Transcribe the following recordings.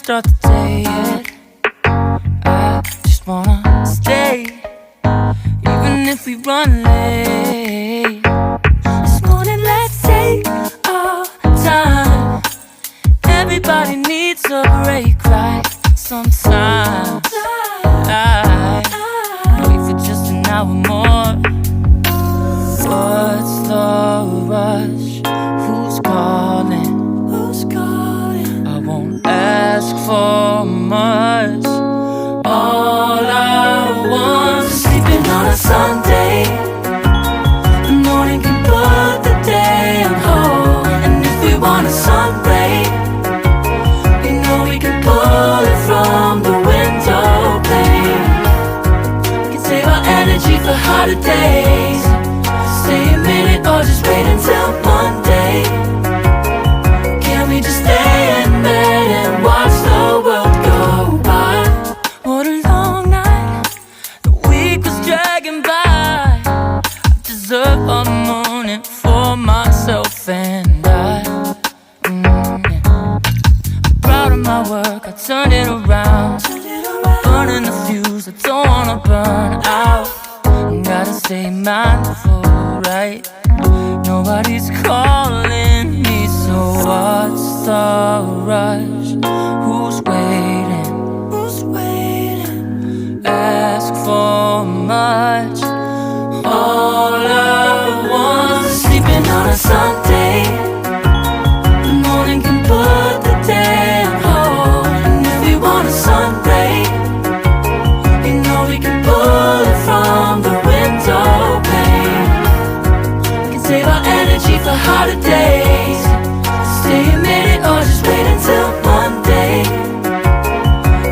start the day yet. I just wanna stay, even if we run late. This morning, let's take our time. Everybody needs a break, right? Sometimes I wait for just an hour more. What's the rush? Who's calling? I won't ask for much. All I want is sleeping on a Sunday. The morning can put the day on hold. And if we want a sun ray, you know we can pull it from the window pane. We can save our energy for harder days. Stay a minute or just wait until Monday. Can we just stay in bed and watch the world go by? What a long night, the week was dragging by. I deserve a morning for myself and I. I'm proud of my work, I turned it around. Burning the fuse, I don't wanna burn out. Gotta stay mindful, right? Nobody's calling me, so what's the rush? Who's waiting? Ask for much. All I want is sleeping on a Sunday. The morning can put the day on hold. And if we want a sun ray, you know we can pull it from the window pane. We can save our energy for harder days. Stay a minute or just wait until Monday.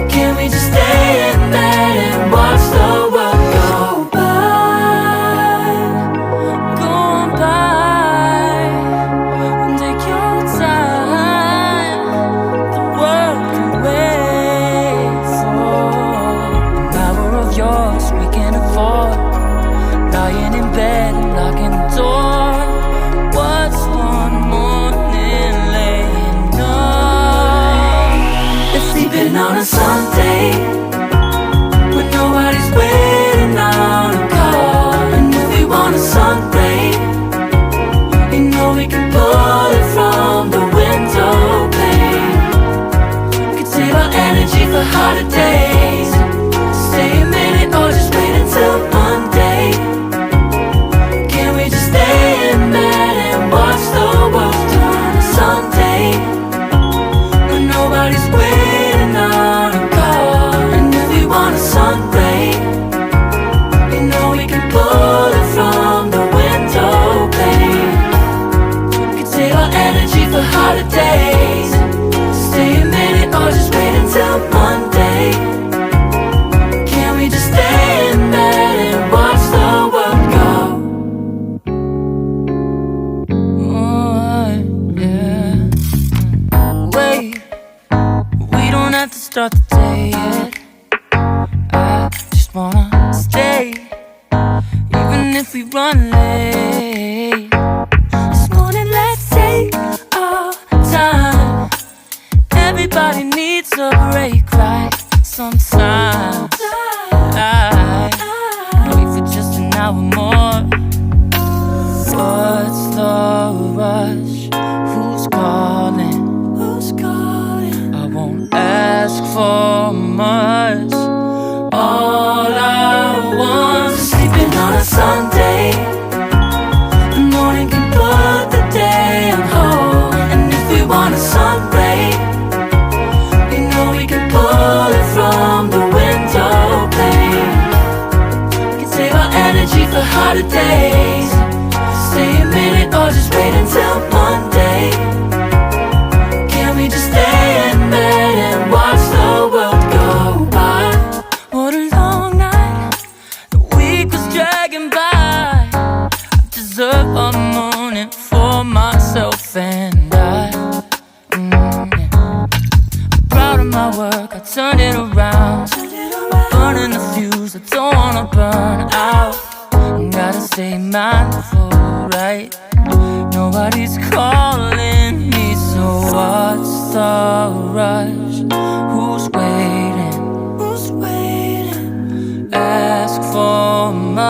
Can we just stay in bed and watch the world go by? Go on by and take your time. The world can wait for an hour of yours we can afford. Lying in bed and locking the door. What's one morning laying up? It's sleeping on a Sunday when nobody's waiting on a call. And if we want a sun ray, you know we can pull it from the window pane. We can save our energy for harder days. Stay a minute or just wait until Monday. Can we just stay in bed and watch the world turn to Sunday when nobody's waiting on a call? And if we want a sun ray, you know we can pull it from the window pane. We can save our energy for harder days. Stay a minute or just wait until Monday. Can we just stay in bed and watch the world go? Oh, yeah. Wait, we don't have to start the day yet. I just wanna stay, even if we run late. This morning, let's take our time. Everybody needs a break, right? Sometimes I wait for just an hour more. What's the rush? Who's calling? I won't ask for much. All I want is sleeping on a Sunday. The morning can put the day on hold. And if we want a sun ray, you know we can pull it from the window pane. We can save our energy for harder days. Stay a minute or just wait until Monday. Can we just stay in bed and watch the world go by? What a long night, the week was dragging by. I deserve a morning for myself and I. Proud of my work, I turned it around. Burning the fuse, I don't wanna burn out. Gotta stay mindful, right? Nobody's calling me, so what's the rush?